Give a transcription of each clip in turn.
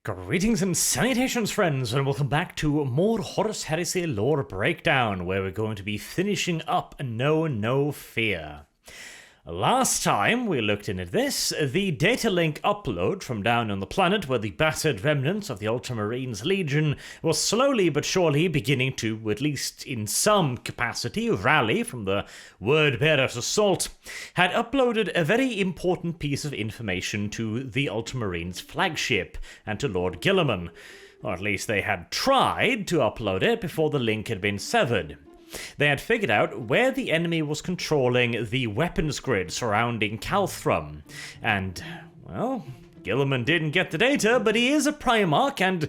Greetings and salutations, friends, and welcome back to more Horus Heresy lore breakdown, where we're going to be finishing up No Fear. Last time we looked into this, the data link upload from down on the planet where the battered remnants of the Ultramarines Legion was slowly but surely beginning to, at least in some capacity, rally from the Word-Bearer's assault, had uploaded a very important piece of information to the Ultramarines flagship and to Lord Guilliman. Or at least they had tried to upload it before the link had been severed. They had figured out where the enemy was controlling the weapons grid surrounding Calthrum, and, well, Guilliman didn't get the data, but he is a Primarch, and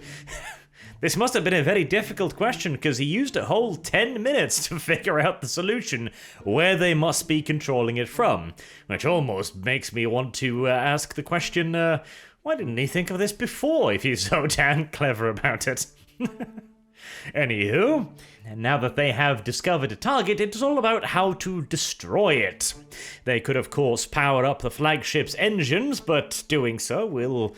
this must have been a very difficult question, because he used a whole 10 minutes to figure out the solution where they must be controlling it from, which almost makes me want to ask the question, why didn't he think of this before, if he's so damn clever about it? Anywho, now that they have discovered a target, it's all about how to destroy it. They could, of course, power up the flagship's engines, but doing so will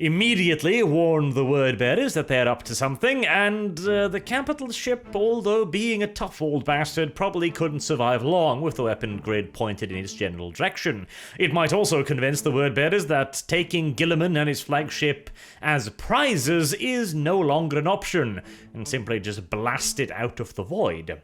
immediately warn the word-bearers that they're up to something, and the capital ship, although being a tough old bastard, probably couldn't survive long with the weapon grid pointed in its general direction. It might also convince the word-bearers that taking Guilliman and his flagship as prizes is no longer an option, and simply just blast it out of the void.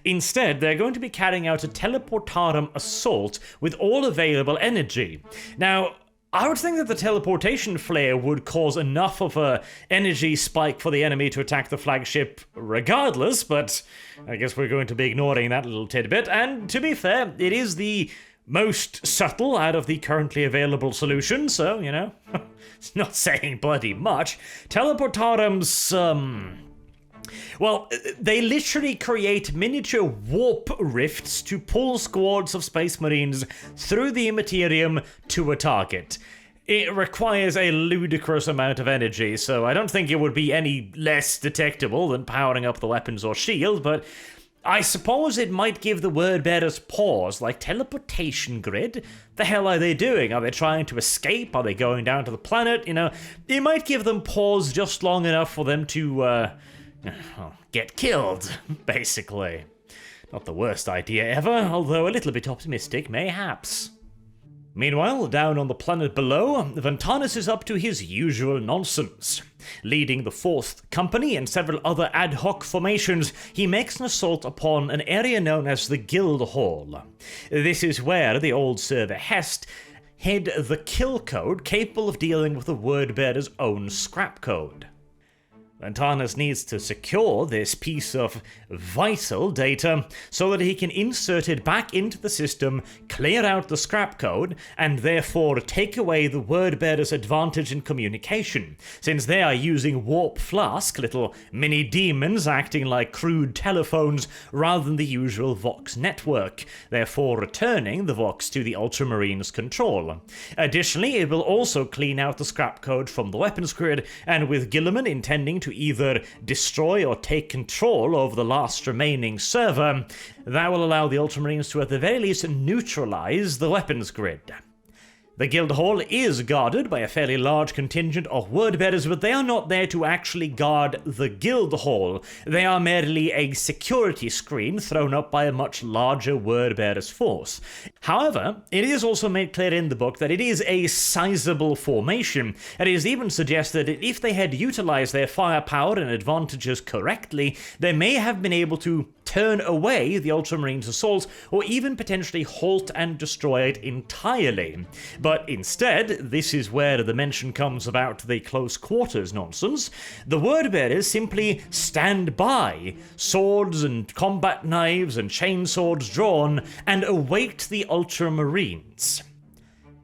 Instead, they're going to be carrying out a teleportarum assault with all available energy. Now, I would think that the teleportation flare would cause enough of a energy spike for the enemy to attack the flagship regardless, but I guess we're going to be ignoring that little tidbit, and to be fair, it is the most subtle out of the currently available solutions, so, you know, it's not saying bloody much. Teleportarums, well, they literally create miniature warp rifts to pull squads of Space Marines through the Immaterium to a target. It requires a ludicrous amount of energy, so I don't think it would be any less detectable than powering up the weapons or shield, but I suppose it might give the word-bearers pause, like teleportation grid? The hell are they doing? Are they trying to escape? Are they going down to the planet? You know, it might give them pause just long enough for them to, get killed, basically. Not the worst idea ever, although a little bit optimistic, mayhaps. Meanwhile, down on the planet below, Vantanus is up to his usual nonsense. Leading the 4th Company and several other ad hoc formations, he makes an assault upon an area known as the Guild Hall. This is where the old server Hest hid the kill code capable of dealing with the word-bearer's own scrap code. Vantanus needs to secure this piece of vital data so that he can insert it back into the system, clear out the scrap code, and therefore take away the word-bearer's advantage in communication, since they are using Warp Flask, little mini-demons acting like crude telephones rather than the usual Vox network, therefore returning the Vox to the Ultramarines' control. Additionally, it will also clean out the scrap code from the weapons grid, and with Guilliman intending to either destroy or take control over the last remaining server, that will allow the Ultramarines to at the very least neutralize the weapons grid. The Guild Hall is guarded by a fairly large contingent of word-bearers, but they are not there to actually guard the Guild Hall. They are merely a security screen thrown up by a much larger word-bearers force. However, it is also made clear in the book that it is a sizable formation, and it is even suggested that if they had utilized their firepower and advantages correctly, they may have been able to turn away the Ultramarines' assault, or even potentially halt and destroy it entirely. But instead, this is where the mention comes about the close quarters nonsense. The word-bearers simply stand by, swords and combat knives and chainswords drawn, and await the Ultramarines.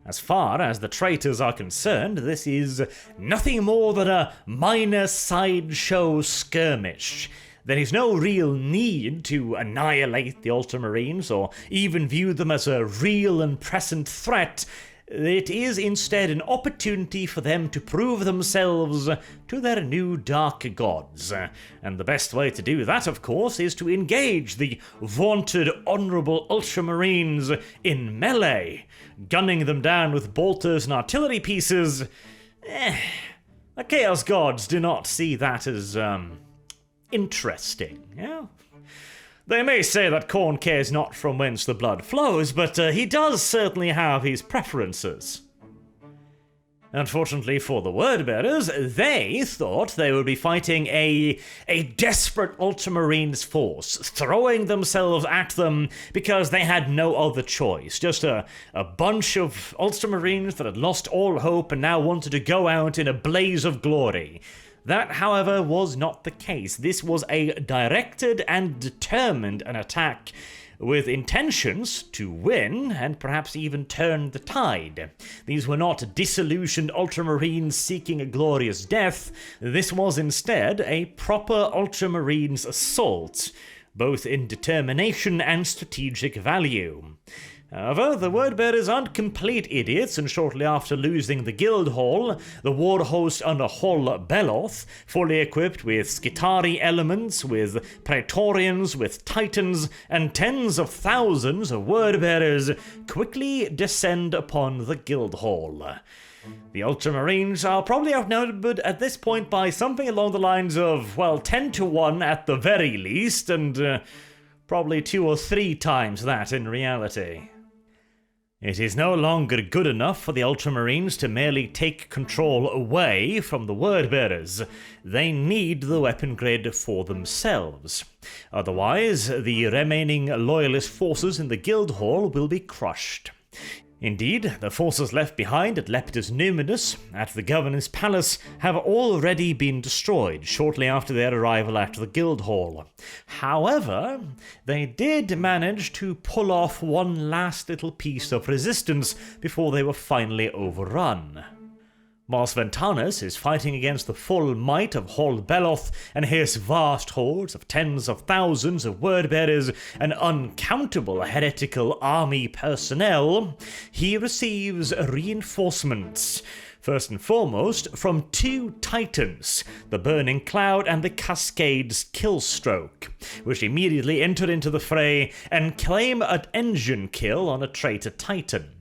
As far as the traitors are concerned, this is nothing more than a minor sideshow skirmish. There is no real need to annihilate the Ultramarines or even view them as a real and present threat. It is instead an opportunity for them to prove themselves to their new dark gods. And the best way to do that, of course, is to engage the vaunted honourable Ultramarines in melee, gunning them down with bolters and artillery pieces. The Chaos Gods do not see that as, interesting, yeah? They may say that Khorne cares not from whence the blood flows, but he does certainly have his preferences. Unfortunately for the Wordbearers, they thought they would be fighting a desperate Ultramarines force, throwing themselves at them because they had no other choice. Just a bunch of Ultramarines that had lost all hope and now wanted to go out in a blaze of glory. That, however, was not the case. This was a directed and determined an attack with intentions to win and perhaps even turn the tide. These were not disillusioned Ultramarines seeking a glorious death. This was instead a proper Ultramarines assault, both in determination and strategic value. However, the Wordbearers aren't complete idiots, and shortly after losing the Guildhall, the war host under Hol Beloth, fully equipped with Skitarii elements, with Praetorians, with Titans, and tens of thousands of Wordbearers, quickly descend upon the Guildhall. The Ultramarines are probably outnumbered at this point by something along the lines of, 10 to 1 at the very least, and probably 2 or 3 times that in reality. It is no longer good enough for the Ultramarines to merely take control away from the Wordbearers. They need the weapon grid for themselves. Otherwise, the remaining loyalist forces in the Guildhall will be crushed. Indeed, the forces left behind at Lepidus Numinus, at the Governor's Palace, have already been destroyed shortly after their arrival at the Guildhall. However, they did manage to pull off one last little piece of resistance before they were finally overrun. Mars Ventanus is fighting against the full might of Hol Beloth and his vast hordes of tens of thousands of Wordbearers and uncountable heretical army personnel. He receives reinforcements, first and foremost from 2 Titans, the Burning Cloud and the Cascade's Killstroke, which immediately enter into the fray and claim an engine kill on a traitor Titan.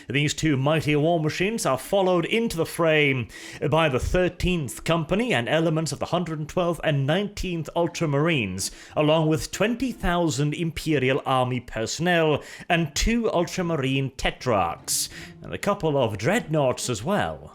These 2 mighty war machines are followed into the fray by the 13th Company and elements of the 112th and 19th Ultramarines, along with 20,000 Imperial Army personnel and 2 Ultramarine Tetrarchs, and a couple of dreadnoughts as well.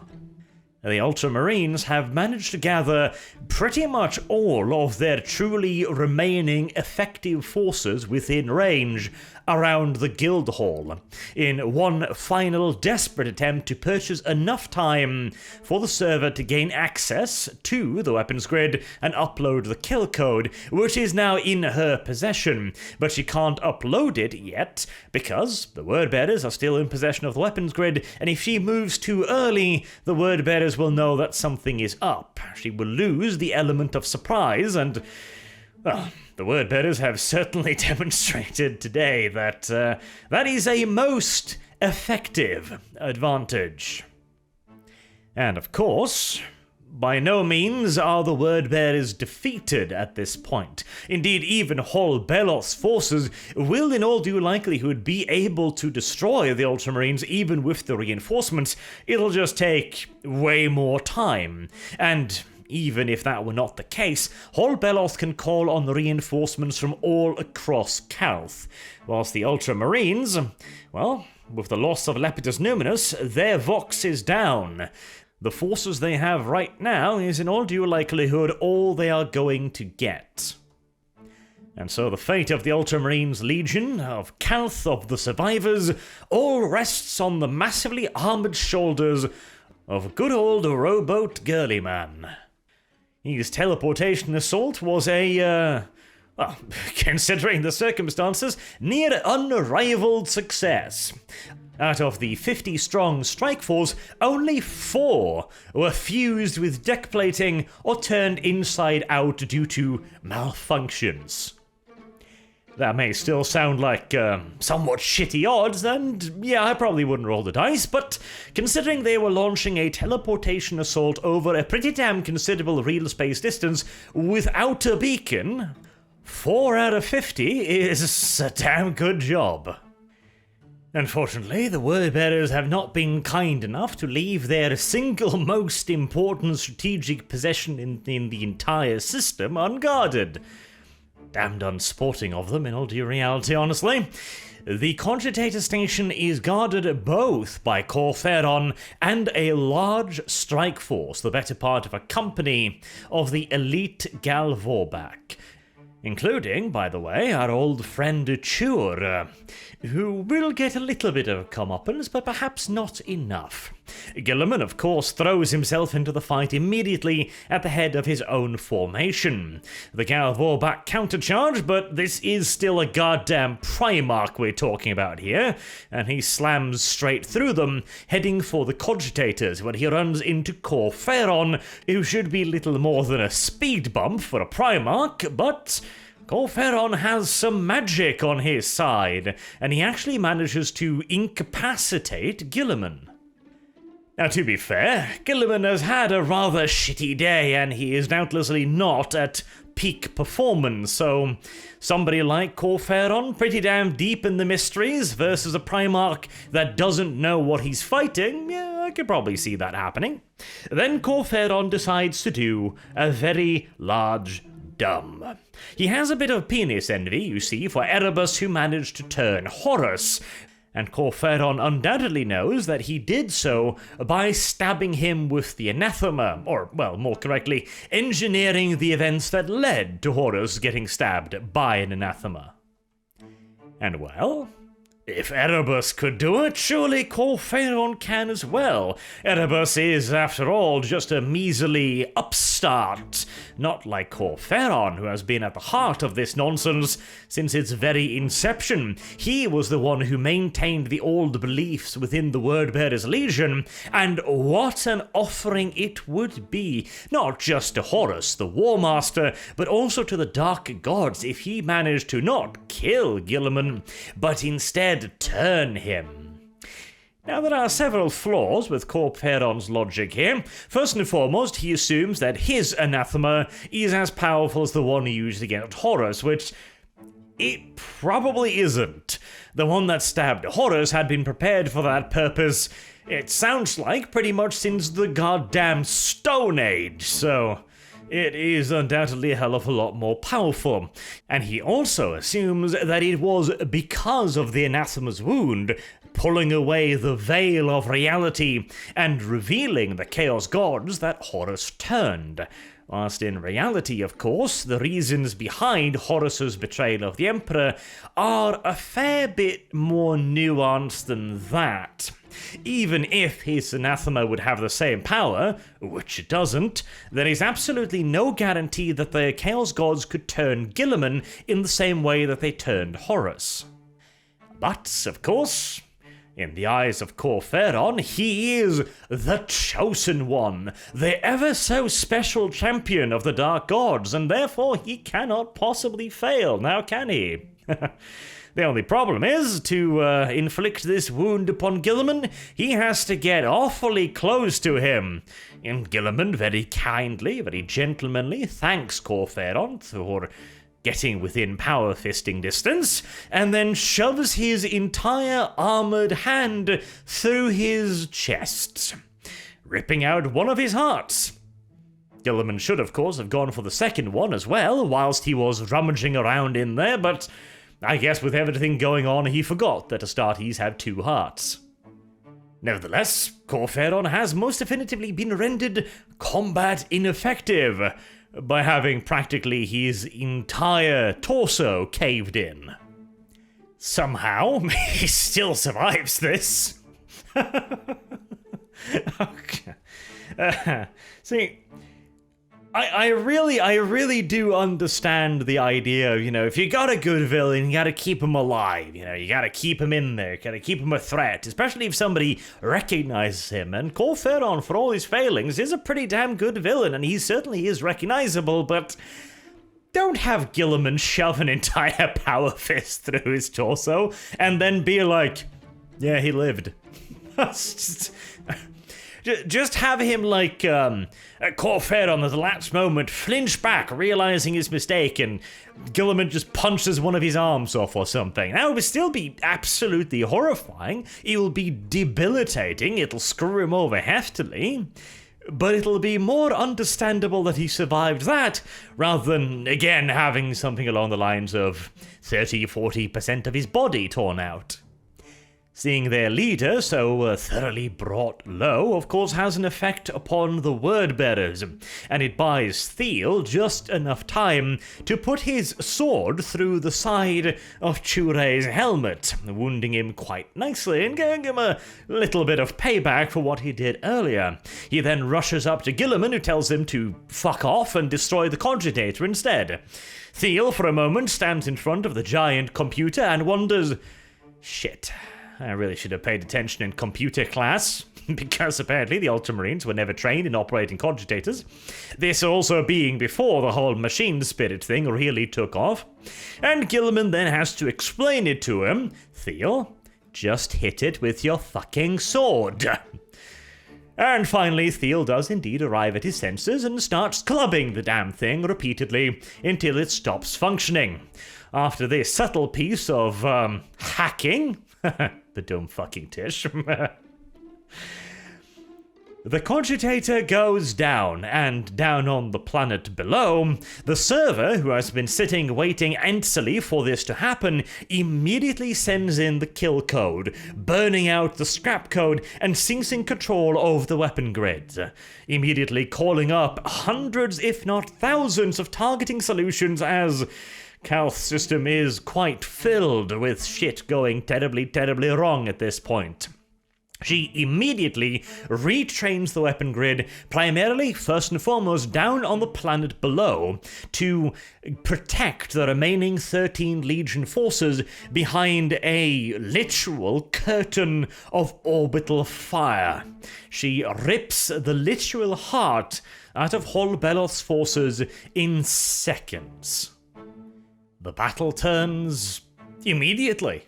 The Ultramarines have managed to gather pretty much all of their truly remaining effective forces within range around the Guildhall, in one final desperate attempt to purchase enough time for the server to gain access to the weapons grid and upload the kill code, which is now in her possession, but she can't upload it yet because the Wordbearers are still in possession of the weapons grid, and if she moves too early, the Wordbearers will know that something is up. She will lose the element of surprise, and the Wordbearers have certainly demonstrated today that that is a most effective advantage. And of course, by no means are the Wordbearers defeated at this point. Indeed, even Hol Beloth's forces will in all due likelihood be able to destroy the Ultramarines even with the reinforcements. It'll just take way more time. And even if that were not the case, Hol Beloth can call on the reinforcements from all across Calth, whilst the Ultramarines, with the loss of Lepidus Numinus, their vox is down. The forces they have right now is in all due likelihood all they are going to get. And so the fate of the Ultramarines Legion, of Calth, of the survivors, all rests on the massively armoured shoulders of good old rowboat Guilliman. His teleportation assault was considering the circumstances, near unrivaled success. Out of the 50-strong strike force, only 4 were fused with deck plating or turned inside out due to malfunctions. That may still sound like somewhat shitty odds, and I probably wouldn't roll the dice, but considering they were launching a teleportation assault over a pretty damn considerable real space distance without a beacon, 4 out of 50 is a damn good job. Unfortunately, the word-bearers have not been kind enough to leave their single most important strategic possession in the entire system unguarded. Damned unsporting of them, in all due reality, honestly. The cogitator station is guarded both by Kor Phaeron and a large strike force, the better part of a company of the elite Gal Vorbak. Including, by the way, our old friend Chur, who will get a little bit of comeuppance, but perhaps not enough. Guilliman, of course, throws himself into the fight immediately at the head of his own formation. The Gal Vorbak countercharge, but this is still a goddamn Primarch we're talking about here, and he slams straight through them, heading for the cogitators when he runs into Kor Phaeron, who should be little more than a speed bump for a Primarch, but Kor Phaeron has some magic on his side, and he actually manages to incapacitate Guilliman. Now, to be fair, Guilliman has had a rather shitty day, and he is doubtlessly not at peak performance, so somebody like Kor Phaeron, pretty damn deep in the mysteries, versus a Primarch that doesn't know what he's fighting, yeah, I could probably see that happening. Then Kor Phaeron decides to do a very large dumb. He has a bit of penis envy, you see, for Erebus, who managed to turn Horus, and Kor Phaeron undoubtedly knows that he did so by stabbing him with the anathema, or, well, more correctly, engineering the events that led to Horus getting stabbed by an anathema. And well, if Erebus could do it, surely Kor Phaeron can as well. Erebus is, after all, just a measly upstart, not like Kor Phaeron, who has been at the heart of this nonsense since its very inception. He was the one who maintained the old beliefs within the Wordbearers Legion, and what an offering it would be, not just to Horus, the War Master, but also to the Dark Gods if he managed to not kill Guilliman, but instead turn him. Now, there are several flaws with Kor Phaeron's logic here. First and foremost, he assumes that his anathema is as powerful as the one he used against Horus, which it probably isn't. The one that stabbed Horus had been prepared for that purpose, it sounds like, pretty much since the goddamn Stone Age, so it is undoubtedly a hell of a lot more powerful. And he also assumes that it was because of the anathema's wound, pulling away the veil of reality and revealing the Chaos Gods, that Horus turned. Whilst in reality, of course, the reasons behind Horus's betrayal of the Emperor are a fair bit more nuanced than that. Even if his anathema would have the same power, which it doesn't, there is absolutely no guarantee that the Chaos Gods could turn Guilliman in the same way that they turned Horus. But, of course, in the eyes of Kor Phaeron, he is the Chosen One, the ever-so-special champion of the Dark Gods, and therefore he cannot possibly fail, now can he? The only problem is, to inflict this wound upon Guilliman, he has to get awfully close to him. And Guilliman very kindly, very gentlemanly, thanks Kor Phaeron for getting within power fisting distance, and then shoves his entire armored hand through his chest, ripping out one of his hearts. Guilliman should, of course, have gone for the second one as well, whilst he was rummaging around in there, but I guess with everything going on, he forgot that Astartes had two hearts. Nevertheless, Kor Phaeron has most definitively been rendered combat ineffective by having practically his entire torso caved in. Somehow, he still survives this. Okay. See, I really do understand the idea of, if you got a good villain, you gotta keep him alive, you gotta keep him in there, you gotta keep him a threat, especially if somebody recognizes him, and Kor Phaeron, for all his failings, is a pretty damn good villain, and he certainly is recognizable, but don't have Guilliman shove an entire power fist through his torso, and then be like, yeah, he lived. Just have him like Kor Phaeron at the last moment flinch back, realizing his mistake, and Guilliman just punches one of his arms off or something. That would still be absolutely horrifying. It will be debilitating. It'll screw him over heftily. But it'll be more understandable that he survived that, rather than, again, having something along the lines of 30-40% of his body torn out. Seeing their leader so thoroughly brought low, of course, has an effect upon the word-bearers, and it buys Thiel just enough time to put his sword through the side of Chure's helmet, wounding him quite nicely and giving him a little bit of payback for what he did earlier. He then rushes up to Guilliman, who tells him to fuck off and destroy the cogitator instead. Thiel, for a moment, stands in front of the giant computer and wonders, shit, I really should have paid attention in computer class, because apparently the Ultramarines were never trained in operating cogitators. This also being before the whole machine spirit thing really took off. And Guilliman then has to explain it to him. Thiel, just hit it with your fucking sword. And finally, Thiel does indeed arrive at his senses and starts clubbing the damn thing repeatedly until it stops functioning. After this subtle piece of, hacking... the dumb fucking Tish. The cogitator goes down, and down on the planet below, the server, who has been sitting waiting anxiously for this to happen, immediately sends in the kill code, burning out the scrap code and seizing control over the weapon grids, immediately calling up hundreds if not thousands of targeting solutions as Calth's system is quite filled with shit going terribly, terribly wrong at this point. She immediately retrains the weapon grid, primarily, first and foremost, down on the planet below, to protect the remaining 13 Legion forces behind a literal curtain of orbital fire. She rips the literal heart out of Hol Beloth's forces in seconds. The battle turns immediately.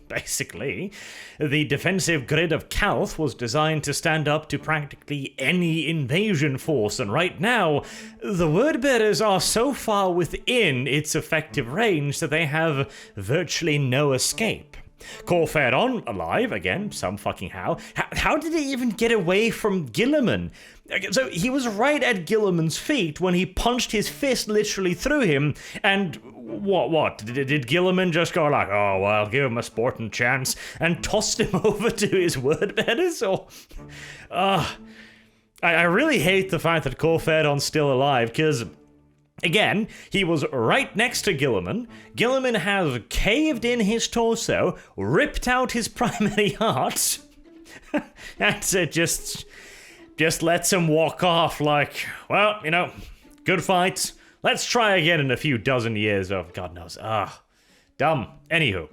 Basically, the defensive grid of Calth was designed to stand up to practically any invasion force, and right now, the word-bearers are so far within its effective range that they have virtually no escape. Kor Phaeron, alive, again, some fucking how. How did he even get away from Guilliman? So he was right at Guilliman's feet when he punched his fist literally through him, and what? Did Guilliman just go like, oh, well, give him a sporting chance, and tossed him over to his word-bearers? Or, I really hate the fact that Kor Phaeron's still alive, because... again, he was right next to Guilliman. Guilliman has caved in his torso, ripped out his primary heart, and just lets him walk off like, well, you know, good fight. Let's try again in a few dozen years of God knows. Dumb. Anywho.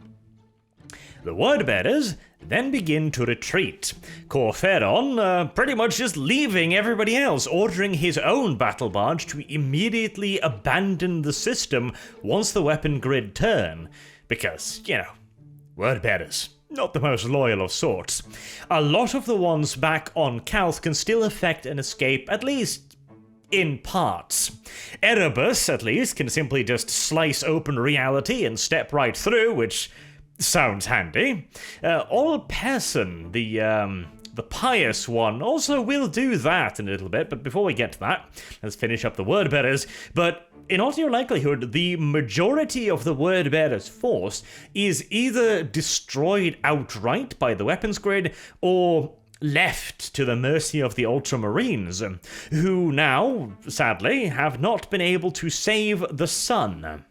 The word-bearers then begin to retreat. Kor Phaeron pretty much just leaving everybody else, ordering his own battle barge to immediately abandon the system once the weapon grid turn. Because, you know, word-bearers, not the most loyal of sorts. A lot of the ones back on Calth can still effect an escape, at least in parts. Erebus, at least, can simply just slice open reality and step right through, which sounds handy. Person, the pious one, also will do that in a little bit, but before we get to that, let's finish up the word-bearers. But in all your likelihood, the majority of the word-bearers' force is either destroyed outright by the weapons grid, or left to the mercy of the Ultramarines, who now, sadly, have not been able to save the sun.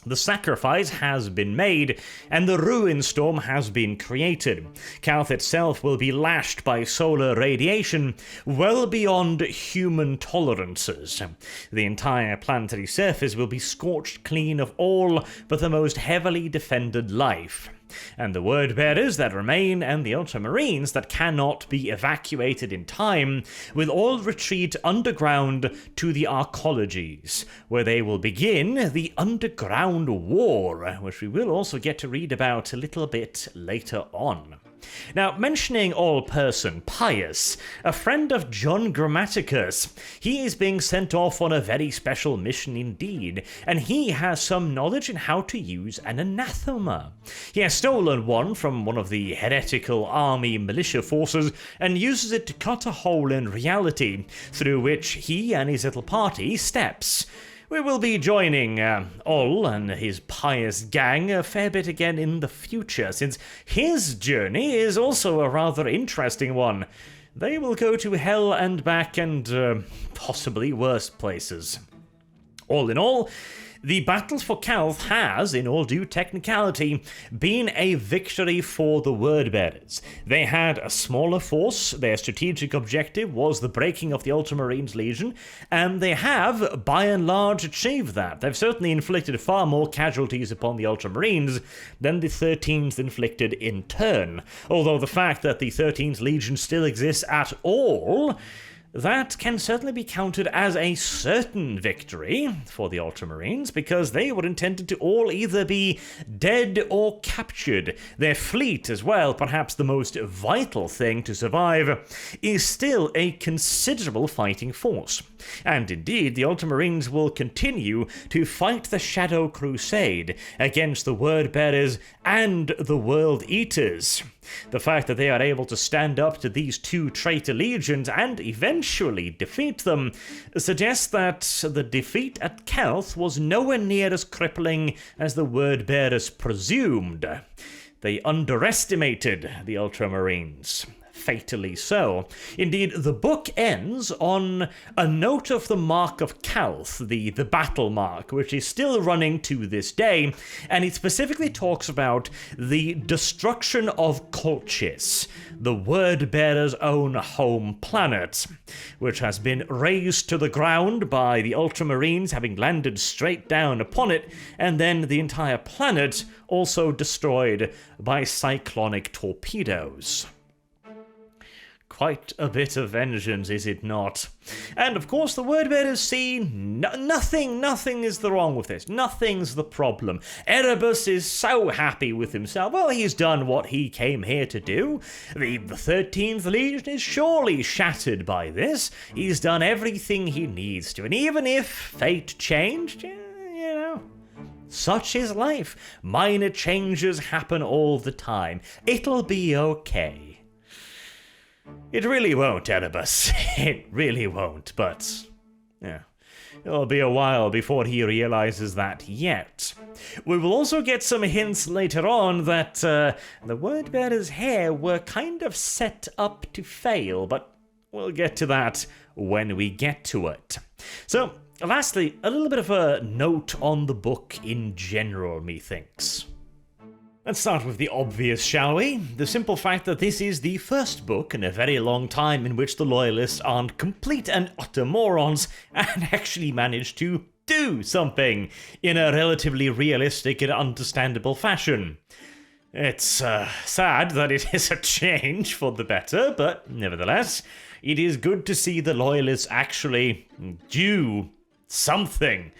The sacrifice has been made, and the ruin storm has been created. Calth itself will be lashed by solar radiation well beyond human tolerances. The entire planetary surface will be scorched clean of all but the most heavily defended life. And the word-bearers that remain and the Ultramarines that cannot be evacuated in time will all retreat underground to the arcologies, where they will begin the underground war, which we will also get to read about a little bit later on. Now, mentioning all person Pius, a friend of John Grammaticus, he is being sent off on a very special mission indeed, and he has some knowledge in how to use an anathema. He has stolen one from one of the heretical army militia forces and uses it to cut a hole in reality, through which he and his little party steps. We will be joining Ol and his pious gang a fair bit again in the future, since his journey is also a rather interesting one. They will go to hell and back and possibly worse places. All in all, the battle for Calth has, in all due technicality, been a victory for the Wordbearers. They had a smaller force, their strategic objective was the breaking of the Ultramarines Legion, and they have, by and large, achieved that. They've certainly inflicted far more casualties upon the Ultramarines than the 13th inflicted in turn, although the fact that the 13th Legion still exists at all, that can certainly be counted as a certain victory for the Ultramarines, because they were intended to all either be dead or captured. Their fleet as well, perhaps the most vital thing to survive, is still a considerable fighting force. And indeed, the Ultramarines will continue to fight the Shadow Crusade against the Wordbearers and the World Eaters. The fact that they are able to stand up to these two traitor legions and eventually defeat them suggests that the defeat at Calth was nowhere near as crippling as the Wordbearers presumed. They underestimated the Ultramarines. Fatally so. Indeed, the book ends on a note of the Mark of Calth, the battle mark, which is still running to this day, and it specifically talks about the destruction of Colchis, the Wordbearers' own home planet, which has been razed to the ground by the Ultramarines having landed straight down upon it, and then the entire planet also destroyed by cyclonic torpedoes. Quite a bit of vengeance, is it not? And of course the Wordbearers see nothing is wrong with this. Nothing's the problem. Erebus is so happy with himself. Well, he's done what he came here to do. The 13th Legion is surely shattered by this. He's done everything he needs to. And even if fate changed, such is life. Minor changes happen all the time. It'll be okay. It really won't, Erebus. It really won't, but it'll be a while before he realizes that yet. We will also get some hints later on that the Wordbearers here were kind of set up to fail, but we'll get to that when we get to it. So, lastly, a little bit of a note on the book in general, methinks. Let's start with the obvious, shall we? The simple fact that this is the first book in a very long time in which the Loyalists aren't complete and utter morons and actually manage to do something in a relatively realistic and understandable fashion. It's sad that it is a change for the better, but nevertheless, it is good to see the Loyalists actually do something.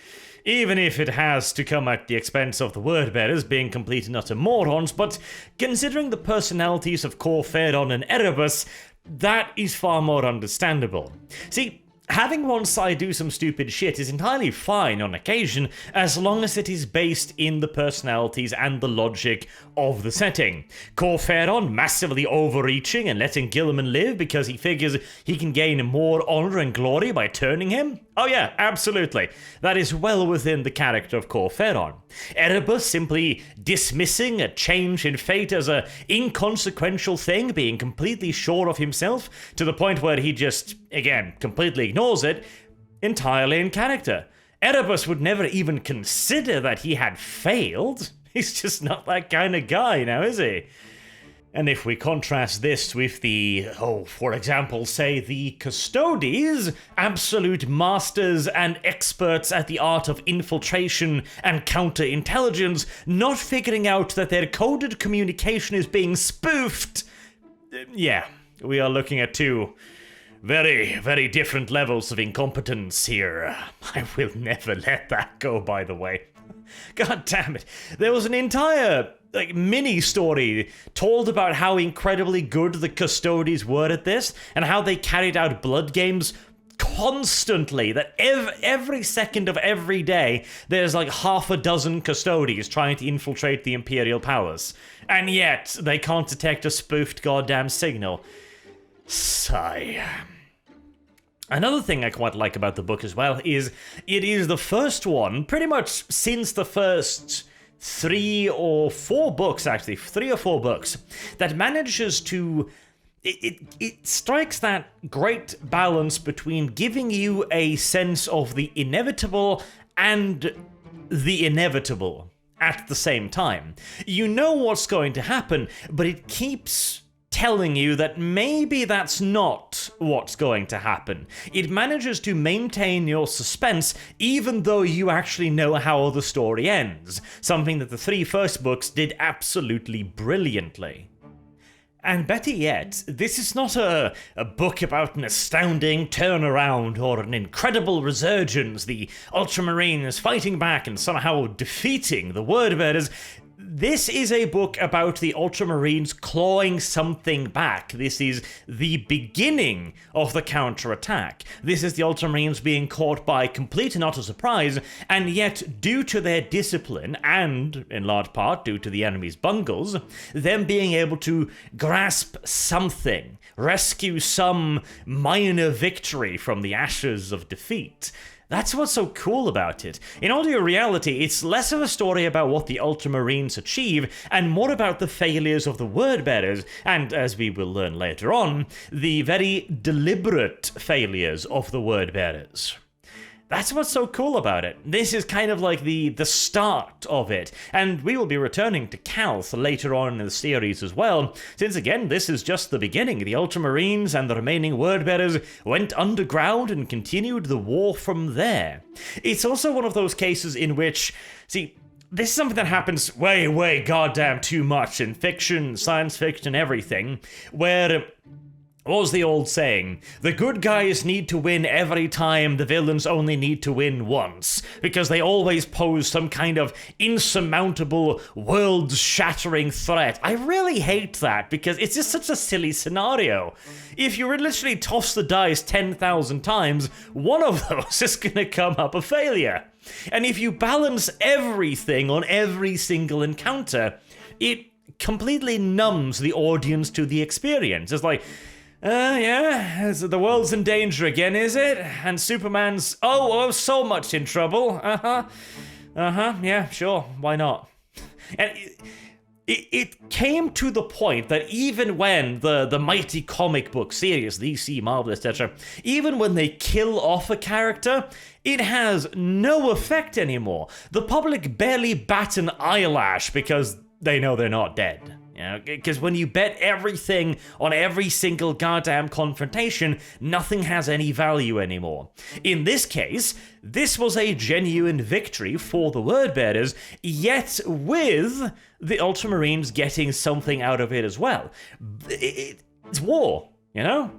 Even if it has to come at the expense of the Wordbearers being complete and utter morons, but considering the personalities of Kor Phaeron and Erebus, that is far more understandable. See, having one side do some stupid shit is entirely fine on occasion, as long as it is based in the personalities and the logic of the setting. Kor Phaeron massively overreaching and letting Guilliman live because he figures he can gain more honor and glory by turning him? Oh yeah, absolutely. That is well within the character of Kor Phaeron. Erebus simply dismissing a change in fate as a inconsequential thing, being completely sure of himself, to the point where he just, again, completely ignores it, entirely in character. Erebus would never even consider that he had failed. He's just not that kind of guy now, is he? And if we contrast this with the, for example, say the Custodes, absolute masters and experts at the art of infiltration and counterintelligence, not figuring out that their coded communication is being spoofed, yeah, we are looking at two very, very different levels of incompetence here. I will never let that go, by the way. God damn it. There was an entire mini story told about how incredibly good the Custodies were at this and how they carried out blood games constantly, that every second of every day there's like half a dozen Custodies trying to infiltrate the Imperial Palace, and yet they can't detect a spoofed goddamn signal. Sigh. Another thing I quite like about the book as well is it is the first one, pretty much since the first 3 or 4 books, actually, 3 or 4 books, that manages to... It strikes that great balance between giving you a sense of the inevitable and the inevitable at the same time. You know what's going to happen, but it keeps telling you that maybe that's not what's going to happen. It manages to maintain your suspense even though you actually know how the story ends, something that the 3 first books did absolutely brilliantly. And better yet, this is not a book about an astounding turnaround or an incredible resurgence, the Ultramarines fighting back and somehow defeating the Wordbearers. This is a book about the Ultramarines clawing something back. This is the beginning of the counterattack. This is the Ultramarines being caught by complete and utter surprise, and yet, due to their discipline, and in large part due to the enemy's bungles, them being able to grasp something, rescue some minor victory from the ashes of defeat. That's what's so cool about it. In all due reality, it's less of a story about what the Ultramarines achieve, and more about the failures of the Wordbearers, and, as we will learn later on, the very deliberate failures of the Wordbearers. That's what's so cool about it. This is kind of like the start of it, and we will be returning to Calth later on in the series as well, since again, this is just the beginning. The Ultramarines and the remaining Wordbearers went underground and continued the war from there. It's also one of those cases in which, see, this is something that happens way goddamn too much in fiction, science fiction, everything, where... What was the old saying? The good guys need to win every time, the villains only need to win once, because they always pose some kind of insurmountable, world-shattering threat. I really hate that, because it's just such a silly scenario. If you literally toss the dice 10,000 times, one of those is gonna come up a failure. And if you balance everything on every single encounter, it completely numbs the audience to the experience. It's like... yeah, the world's in danger again, is it? And Superman's, oh, so much in trouble. Yeah, sure, why not? And it came to the point that even when the mighty comic book series, DC, Marvel, etc., even when they kill off a character, it has no effect anymore. The public barely bat an eyelash because they know they're not dead. Because when you bet everything on every single goddamn confrontation, nothing has any value anymore. In this case, this was a genuine victory for the Wordbearers, yet with the Ultramarines getting something out of it as well. It's war, you know?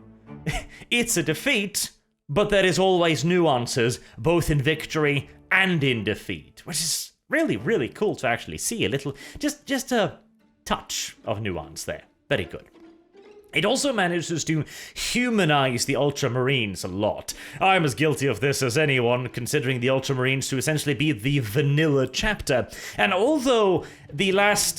It's a defeat, but there is always nuances, both in victory and in defeat, which is really cool to actually see a little, just a touch of nuance there. Very good. It also manages to humanize the Ultramarines a lot. I'm as guilty of this as anyone, considering the Ultramarines to essentially be the vanilla chapter. And although the last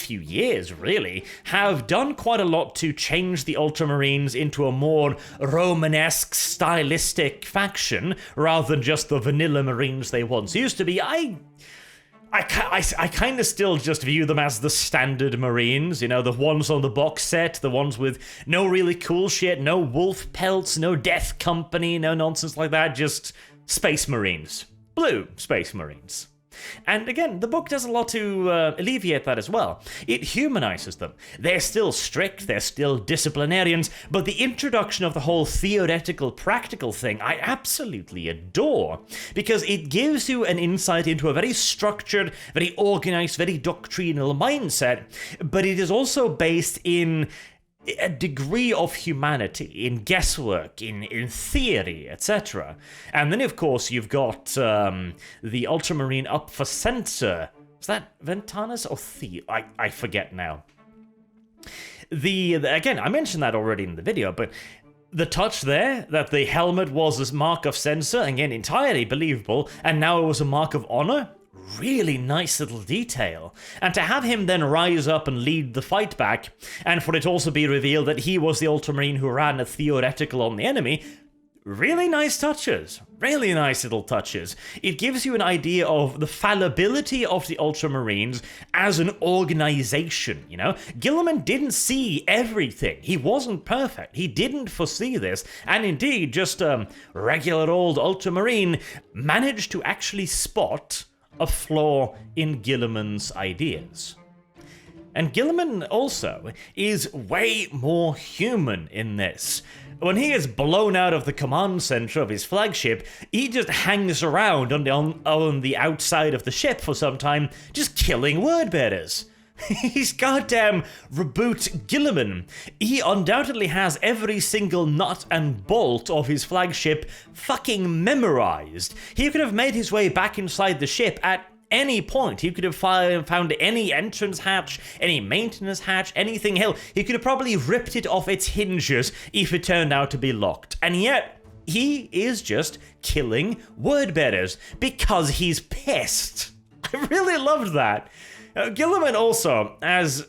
few years, really, have done quite a lot to change the Ultramarines into a more Romanesque, stylistic faction, rather than just the vanilla Marines they once used to be, I kind of still just view them as the standard Marines, you know, the ones on the box set, the ones with no really cool shit, no wolf pelts, no death company, no nonsense like that, just Space Marines. Blue Space Marines. And again, the book does a lot to alleviate that as well. It humanizes them. They're still strict, they're still disciplinarians, but the introduction of the whole theoretical, practical thing I absolutely adore, because it gives you an insight into a very structured, very organized, very doctrinal mindset, but it is also based in a degree of humanity, in guesswork, in theory, etc. And then, of course, you've got the Ultramarine up for censor Is that Ventanas or I forget now. Again, I mentioned that already in the video, but the touch there, that the helmet was a mark of censor, again, entirely believable, and now it was a mark of honor, really nice little detail. And to have him then rise up and lead the fight back, and for it also be revealed that he was the Ultramarine who ran a theoretical on the enemy, really nice touches. Really nice little touches. It gives you an idea of the fallibility of the Ultramarines as an organization, you know? Guilliman didn't see everything. He wasn't perfect. He didn't foresee this. And indeed, just a regular old Ultramarine managed to actually spot a flaw in Guilliman's ideas. And Guilliman also is way more human in this. When he is blown out of the command center of his flagship, he just hangs around on the outside of the ship for some time, just killing wordbearers. He's goddamn Reboot Guilliman. He undoubtedly has every single nut and bolt of his flagship fucking memorized. He could have made his way back inside the ship at any point. He could have found any entrance hatch, any maintenance hatch, anything. Hell, he could have probably ripped it off its hinges if it turned out to be locked. And yet, he is just killing wordbearers because he's pissed. I really loved that. Guilliman also, as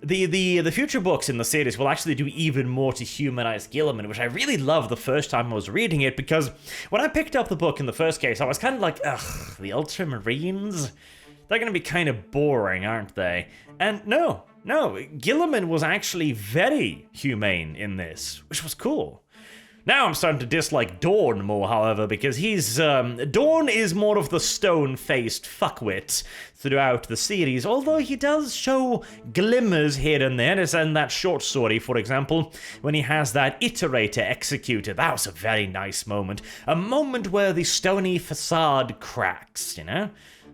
the future books in the series will actually do even more to humanize Guilliman, which I really loved the first time I was reading it, because when I picked up the book in the first case, I was kind of like, ugh, the Ultramarines? They're going to be kind of boring, aren't they? And no, Guilliman was actually very humane in this, which was cool. Now I'm starting to dislike Dorn more, however, because Dorn is more of the stone-faced fuckwit throughout the series, although he does show glimmers here and there, as in that short story, for example, when he has that iterator executed. That was a very nice moment. A moment where the stony facade cracks, you know?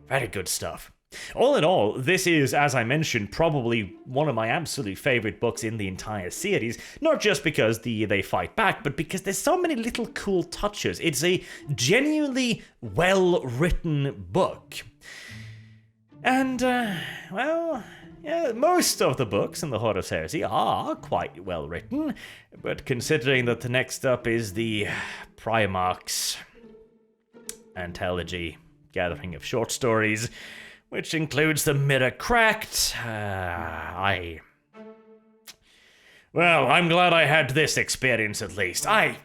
Very good stuff. All in all, this is, as I mentioned, probably one of my absolute favorite books in the entire series, not just because they fight back, but because there's so many little cool touches. It's a genuinely well-written book. And, well, yeah, most of the books in the Horus Heresy are quite well-written, but considering that the next up is the Primarch's anthology gathering of short stories, which includes the Mirror Cracked, I'm glad I had this experience at least. I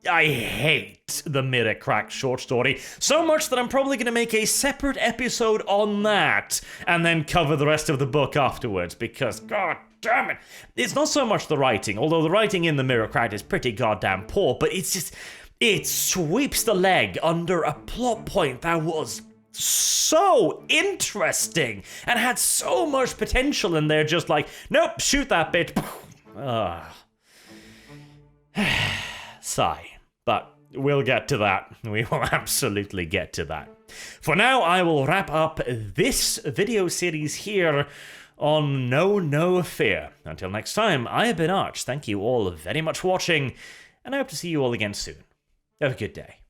hate the Mirror Cracked short story so much that I'm probably going to make a separate episode on that and then cover the rest of the book afterwards, because god damn it. It's not so much the writing, although the writing in the Mirror Cracked is pretty goddamn poor, but it's just, it sweeps the leg under a plot point that was so interesting and had so much potential in there, just like, nope, shoot that bit. Sigh. But we'll get to that. We will absolutely get to that. For now, I will wrap up this video series here on No Fear. Until next time, I have been Arch. Thank you all very much for watching, and I hope to see you all again soon. Have a good day.